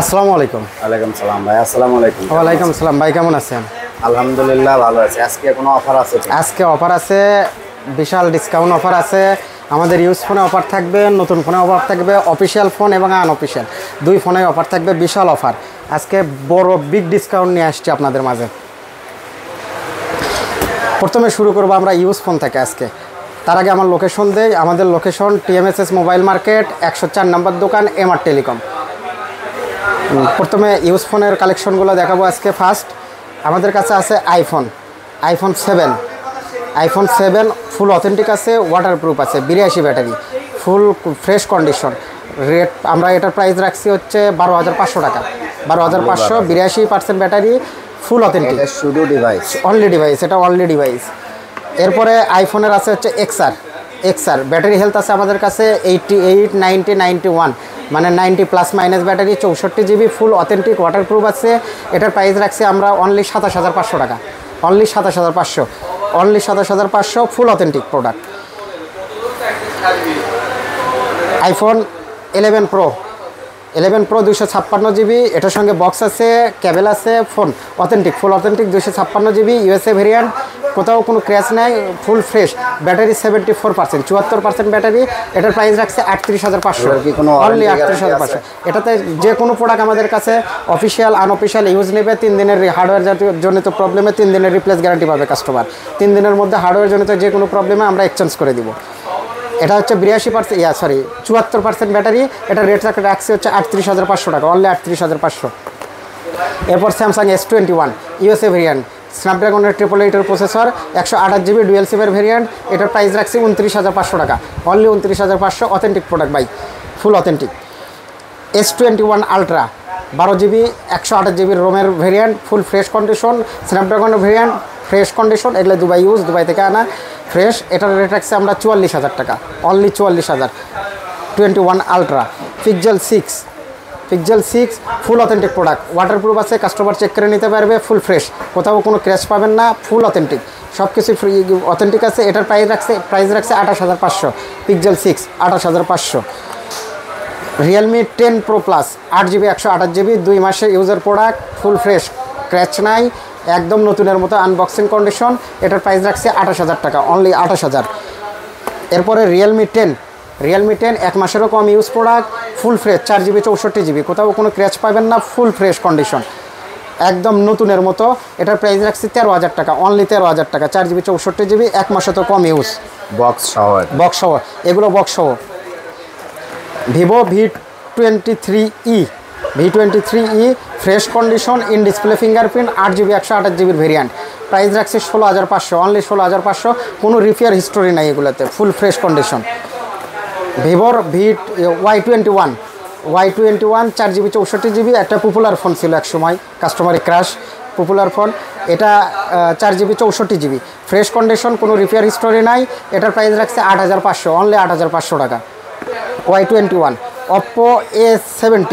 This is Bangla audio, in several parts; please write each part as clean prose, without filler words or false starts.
আসসালামু আলাইকুম। ওয়ালাইকুম সালাম ভাই। আসসালামু আলাইকুম। ওয়ালাইকুম আসসালাম ভাই, কেমন আছেন? আলহামদুলিল্লাহ ভালো আছি। আজকে কোনো অফার আছে? আজকে অফার আছে, বিশাল ডিসকাউন্ট অফার আছে। আমাদের ইউজ ফোনে অফার থাকবে, নতুন ফোনে অফার থাকবে, অফিসিয়াল ফোন এবং আনঅফিসিয়াল দুই ফোনে অফার থাকবে, বিশাল অফার। আজকে বড় বিগ ডিসকাউন্ট নিয়ে আসছি আপনাদের মাঝে। প্রথমে শুরু করবো আমরা ইউজ ফোন থেকে আজকে। তার আগে আমার লোকেশন দেই। আমাদের লোকেশন TMSS মোবাইল মার্কেট 104 নম্বর দোকান, এমআর টেলিকম। প্রথমে ইউজ ফোনের কালেকশনগুলো দেখাবো আজকে। ফার্স্ট আমাদের কাছে আছে আইফোন 7 ফুল অথেন্টিক আছে, ওয়াটারপ্রুফ আছে, 82 ব্যাটারি, ফুল ফ্রেশ কন্ডিশন। রেট আমরা এটার প্রাইস রাখছি হচ্ছে 12,500 টাকা। 12,500, 82% ব্যাটারি, ফুল অথেন্টিক। শুধু ডিভাইস, অনলি ডিভাইস, এটা অনলি ডিভাইস। এরপরে আইফোনের আছে হচ্ছে এক্সআর ব্যাটারি হেলথ আছে আমাদের কাছে 88, 90, 91, মানে 90 প্লাস মাইনাস ব্যাটারি, 64 জিবি, ফুল অথেন্টিক, ওয়াটারপ্রুফ আছে। এটার প্রাইস রাখছি আমরা অনলি 27,500 টাকা। অনলি 27,500 ফুল authentic product. IPhone 11 pro 256 GB, এটার সঙ্গে বক্স আছে, কেবল আছে, ফোন অথেন্টিক, ফুল অথেন্টিক, 256 জিবি, ইউএসএ ভেরিয়েন্ট, কোথাও কোনো ক্র্যাশ নেই, ফুল ফ্রেশ ব্যাটারি, 74%, 74% ব্যাটারি। এটার প্রাইস রাখছে 38,500, অনলি 38,500। এটাতে যে কোনো প্রোডাক্ট আমাদের কাছে অফিসিয়াল আনঅফিসিয়াল ইউজ নেবে, 3 দিনের হার্ডওয়্যার জনিত প্রবলেমে 3 দিনের রিপ্লেস গ্যারান্টি পাবে কাস্টমার। 3 দিনের মধ্যে হার্ডওয়্যার জনিত যে কোনো প্রবলেমে আমরা এক্সচেঞ্জ করে দিব। এটা হচ্ছে 74% ব্যাটারি। এটা রেট রাখছে হচ্ছে 38,500 টাকা, অনলি 38,500। এরপর স্যামসাং S21 ইউএসএ ভেরিয়েন্ট, স্ন্যাপড্রাগনের 888 প্রসেসর, 128 জিবি ডুয়েল সিমের ভেরিয়েন্ট। এটার প্রাইস রাখছি 29,500 টাকা, অনলি 29,500। অথেন্টিক প্রোডাক্ট ভাই, full authentic. S21 ultra 12 GB 128 GB রোমের ভেরিয়েন্ট, ফুল ফ্রেশ কন্ডিশন, স্ন্যাপড্রাগনের ভেরিয়েন্ট, ফ্রেশ কন্ডিশন। এগুলো দুবাই থেকে আনা ফ্রেশ। এটার রেট রাখছে আমরা 44,000 টাকা, only 44,000। 21 ultra pixel 6 full authentic product, waterproof আছে, কাস্টমার চেক করে নিতে পারবে, ফুল ফ্রেশ, কোথাও কোনো ক্র্যাশ পাবেন না, ফুল অথেন্টিক, সব কিছু ফ্রি অথেন্টিক আছে। এটার প্রাইস রাখছে 28,500, pixel 6 28,500। Realme 10 pro plus 8 GB 128 GB, 2 মাসের user product, full fresh, crutch নাই, একদম নতুনের মতো আনবক্সিং কন্ডিশন। এটার প্রাইস রাখছে 28,000 টাকা, অনলি 28,000। এরপরে রিয়েলমি 10 1 মাসেরও কম use product, full fresh, 4 GB 64 GB, কোথাও কোনো ক্র্যাচ পাবেন না, ফুল ফ্রেশ কন্ডিশন, একদম নতুনের মতো। এটার প্রাইস রাখছি 13,000 টাকা, অনলি 13,000 টাকা, 4 জিবি 64 জিবি, 1 মাসে তো কম ইউজ, বক্স সহ এগুলো বক্স সহ। Vivo V23e fresh condition, in display fingerprint, 8 GB 128 জিবির ভেরিয়েন্ট। প্রাইস রাখছে 16,500, অনলি 16,500, কোনো রিপেয়ার হিস্টোরি নাই এগুলোতে, ফুল ফ্রেশ কন্ডিশন। ভিভোর Y21 4 জিবি 64 জিবি, একটা পপুলার ফোন ছিল এক সময়, কাস্টমারি ক্রাশ পপুলার ফোন। এটা 4 জিবি 64 জিবি, ফ্রেশ কন্ডিশন, কোনো রিপেয়ার হিস্টোরি নাই। এটার প্রাইস রাখছে 8,500, অনলি 8,500 টাকা। Y21 Oppo A70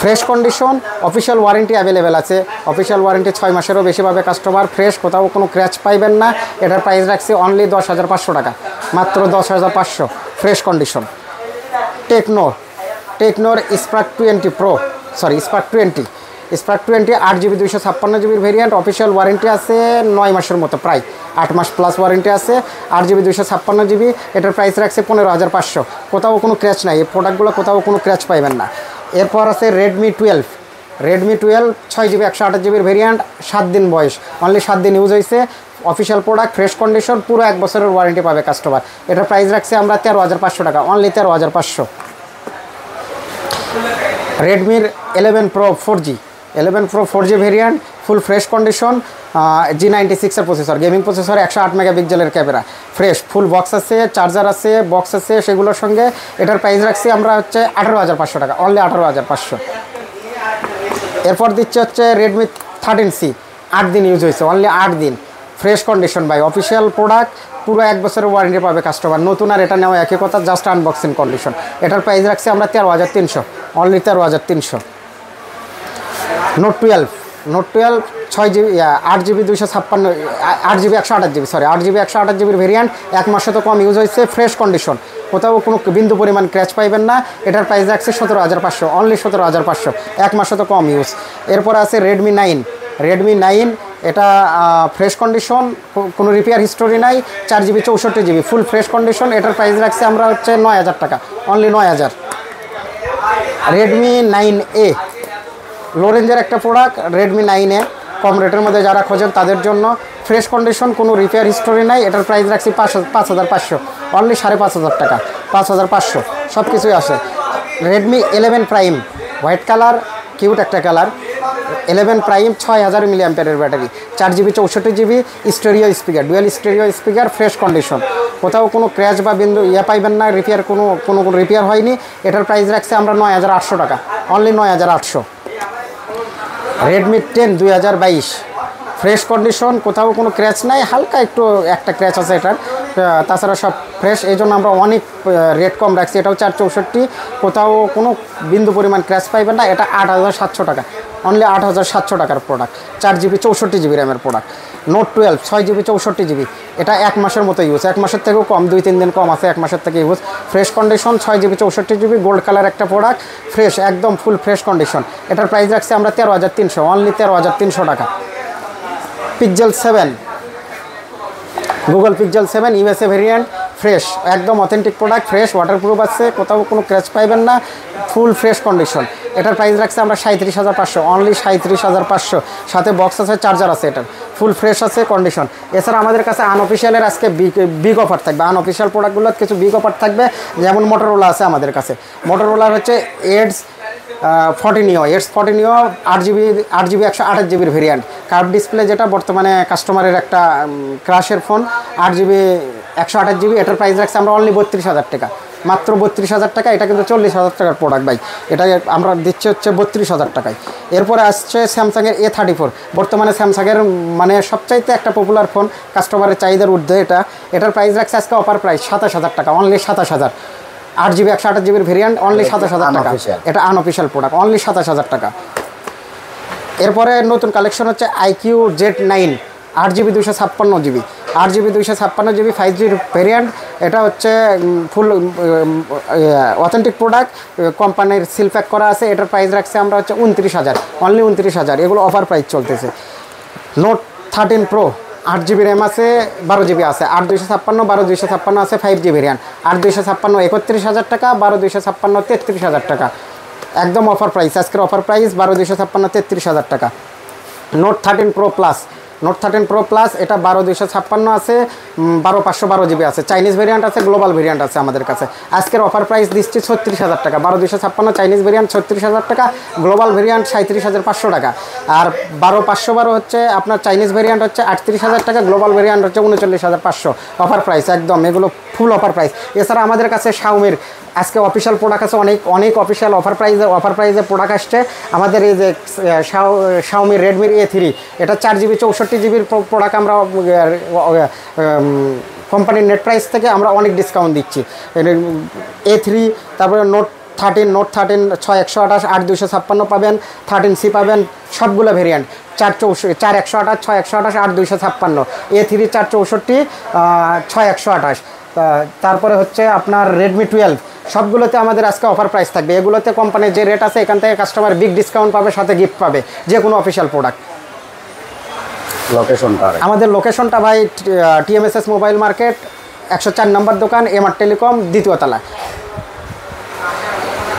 fresh condition, official warranty available আছে, অফিসিয়াল ওয়ারেন্টি 6 মাসেরও বেশি পাবে কাস্টমার, ফ্রেশ, কোথাও কোনো ক্র্যাচ পাইবেন না। এটার প্রাইস রাখছি অনলি 10,500 টাকা, মাত্র 10,500, ফ্রেশ কন্ডিশন। টেকনোর স্পার্ক 20 8 জিবি 256 জিবির ভেরিয়েন্ট, অফিসিয়াল ওয়ারেন্টি আছে 9 মাসের মতো, প্রায় 8 মাস প্লাস ওয়ারেন্টি আছে, 8 জিবি 256 জিবি। এটার প্রাইস রাখছে 15,500, কোথাও কোনো ক্র্যাচ নাই, এই প্রোডাক্টগুলো কোথাও কোনো ক্র্যাচ পাইবেন না। এরপর আছে রেডমি 12 6 জিবি 128 জিবির ভেরিয়েন্ট, 7 দিন বয়স, অনলি 7 দিন ইউজ হয়েছে, অফিসিয়াল প্রোডাক্ট, ফ্রেশ কন্ডিশন, পুরো 1 বছরের ওয়ারেন্টি পাবে কাস্টমার। এটার প্রাইস রাখছে আমরা 13,500 টাকা, only 13,500। রেডমির 11 pro 4G variant, full fresh condition, G96 এর প্রসেসর, গেমিং প্রসেসর, 108 মেগাপিক্সেলের ক্যামেরা, ফ্রেশ, ফুল বক্স আছে, চার্জার আছে, বক্স আছে সেগুলোর সঙ্গে। এটার প্রাইস রাখছি আমরা হচ্ছে 18,500 টাকা, অনলি 18,500। এরপর দিচ্ছে হচ্ছে রেডমি 13C, 8 দিন ইউজ হয়েছে, অনলি 8 দিন, ফ্রেশ কন্ডিশন ভাই, অফিসিয়াল প্রোডাক্ট, পুরো 1 বছরের ওয়ারেন্টি পাবে কাস্টমার। নতুন আর এটা নেওয়া একই কথা, জাস্ট আনবক্সিং কন্ডিশন। এটার প্রাইস রাখছি আমরা 13,300, only 13,300। Note 12 6 GB 8 GB 256 8 GB 128 GB, sorry 8 GB 128 জিবির ভেরিয়েন্ট, 1 মাসে তো কম ইউজ হয়েছে, ফ্রেশ কন্ডিশন, কোথাও কোনো বিন্দু পরিমাণ ক্র্যাচ পাইবেন না। এটার প্রাইস রাখছে 17,500, অনলি 17,500, 1 মাসে তো কম ইউজ। এরপর আছে রেডমি 9, এটা ফ্রেশ কন্ডিশন, কোনো রিপেয়ার হিস্টোরি নাই, 4GB 64GB ফুল ফ্রেশ কন্ডিশন। এটার প্রাইস রাখছে আমরা হচ্ছে 9,000 টাকা, অনলি 9,000। রেডমি 9A লো রেঞ্জের একটা প্রোডাক্ট, রেডমি 9A কম রেটের মধ্যে যারা খোঁজেন তাদের জন্য, ফ্রেশ কন্ডিশন, কোনো রিপেয়ার হিস্টোরি নাই। এটার প্রাইস রাখছি 5,500, অনলি 5,500 টাকা, 5,500 সব কিছুই আসে। Redmi 11 prime white colour, cute একটা colour, 11 prime 6000 mAh battery, 4GB 64GB stereo speaker, dual stereo speaker, fresh condition, কোথাও কোনো ক্র্যাচ বা বিন্দু পাইবেন না, রিপেয়ার কোনো রিপেয়ার হয়নি। এটার প্রাইস রাখছে আমরা 9,800 টাকা, অনলি 9,800। রেডমি 10 2022 ফ্রেশ কন্ডিশন, কোথাও কোনো ক্র্যাচ নাই, হালকা একটু একটা ক্র্যাচ আছে এটার, তাছাড়া সব ফ্রেশ। এই জন্য আমরা অনেক রেট কম রাখছি। এটাও 464, কোথাও কোনো বিন্দু পরিমাণ ক্র্যাচ পাইবেন না। এটা 8,700 টাকা, অনলি 8,700 টাকার প্রোডাক্ট, 4GB 64GB র্যামের প্রোডাক্ট। নোট 12 6GB 64GB, এটা 1 মাসের মতো ইউজ, 1 মাসের থেকেও কম, 2-3 দিন কম আছে 1 মাসের থেকে use. Fresh condition, 6GB 64GB gold colour একটা প্রোডাক্ট, ফ্রেশ একদম ফুল ফ্রেশ কন্ডিশন। এটার প্রাইস রাখছি আমরা 13,300, অনলি 13,300 টাকা। Pixel 7, Google pixel 7 USA variant, fresh একদম অথেন্টিক প্রোডাক্ট, ফ্রেশ ওয়াটারপ্রুফ আছে, কোথাও কোনো ক্র্যাচ পাইবেন না, ফুল ফ্রেশ কন্ডিশন। এটার প্রাইস রাখছে আমরা 37,500, অনলি 37,500, সাথে বক্স আছে, চার্জার আছে, এটার ফুল ফ্রেশ আছে কন্ডিশন। এছাড়া আমাদের কাছে আনঅফিসিয়ালের আজকে বিগ অফার থাকবে, আনঅফিসিয়াল প্রোডাক্টগুলোর কিছু বিগ অফার থাকবে। যেমন মোটরোলা আছে আমাদের কাছে, মোটরোলার হচ্ছে এডস 40 নিও, এডস 40 নিও 8GB 128GB variant, curve display, যেটা বর্তমানে কাস্টমারের একটা ক্রাশের ফোন, 8GB 128GB। এটার প্রাইস রাখছে আমরা অনলি 32,000 টাকা, মাত্র 32,000 টাকা। এটা কিন্তু 40,000 টাকার প্রোডাক্ট ভাই, এটা আমরা দিচ্ছি হচ্ছে 32,000 টাকায়। এরপরে আসছে স্যামসাংয়ের A34, বর্তমানে স্যামসাংয়ের মানে সবচাইতে একটা পপুলার ফোন, কাস্টমারের চাহিদার ঊর্ধ্বে এটা। এটার প্রাইস রাখছে আজকে অফার প্রাইস 27,000 টাকা, only 27,000, 8GB 128GB variant, only 27,000 টাকা। এটা আনঅফিসিয়াল প্রোডাক্ট, অনলি 27,000 টাকা। এরপরে নতুন কালেকশন হচ্ছে IQ Z9 8GB 256GB, 8GB 256GB 5G variant. এটা হচ্ছে ফুল অথেন্টিক প্রোডাক্ট, কোম্পানির সিল প্যাক করা আছে। এটার প্রাইস রাখছে আমরা হচ্ছে 29,000, অনলি 29,000, এগুলো অফার প্রাইস চলতেছে। নোট 13 প্রো 8GB র্যাম আছে, 12GB আছে, 8,256, 12,256 আছে 5G ভেরিয়েন্ট, 8,256 31,000 টাকা, 12,256 33,000 টাকা, একদম অফার প্রাইস, আজকের অফার প্রাইস 12,256 33,000 টাকা। Note 13 pro plus, note 13 pro plus, এটা 12,256 আছে, 12,512GB আছে, চাইনিজ ভেরিয়েন্ট আছে, গ্লোবাল ভেরিয়েন্ট আছে আমাদের কাছে। আজকের অফার প্রাইস দিচ্ছি 36,000 টাকা, 12,256 চাইনিজ ভেরিয়েন্ট 36,000 টাকা, গ্লোবাল ভেরিয়েন্ট 37,500 টাকা। আর 12,512 হচ্ছে আপনার চাইনিজ ভেরিয়েন্ট হচ্ছে 38,000 টাকা, গ্লোবাল ভেরিয়েন্ট হচ্ছে 39,500, অফার প্রাইস একদম, এগুলো ফুল অফার প্রাইস। এছাড়া আমাদের কাছে শাওমির আজকে অফিসিয়াল প্রোডাক্ট আছে, অনেক অফিসিয়াল অফার প্রাইজে প্রোডাক্ট আসছে আমাদের। এই যে শাওমি রেডমির A3, এটা 4GB 64GB প্রোডাক্ট আমরা কোম্পানির নেট প্রাইস থেকে আমরা অনেক ডিসকাউন্ট দিচ্ছি। A3, তারপরে নোট 13 6,128 8,256 পাবেন, 13C পাবেন, সবগুলো ভেরিয়েন্ট, 4,128 6,128 8,256, A3 4,64 6,128। তারপরে হচ্ছে আপনার রেডমি 12, সবগুলোতে আমাদের আজকে অফার প্রাইস থাকবে। এগুলোতে কোম্পানির যে রেট আছে এখান থেকে কাস্টমার বিগ ডিসকাউন্ট পাবে, সাথে গিফট পাবে, যে কোনো অফিসিয়াল প্রোডাক্ট। আমাদের লোকেশনটা ভাই TMSS মোবাইল মার্কেট 104 নম্বর দোকান, এমআর টেলিকম, দ্বিতীয় তলা।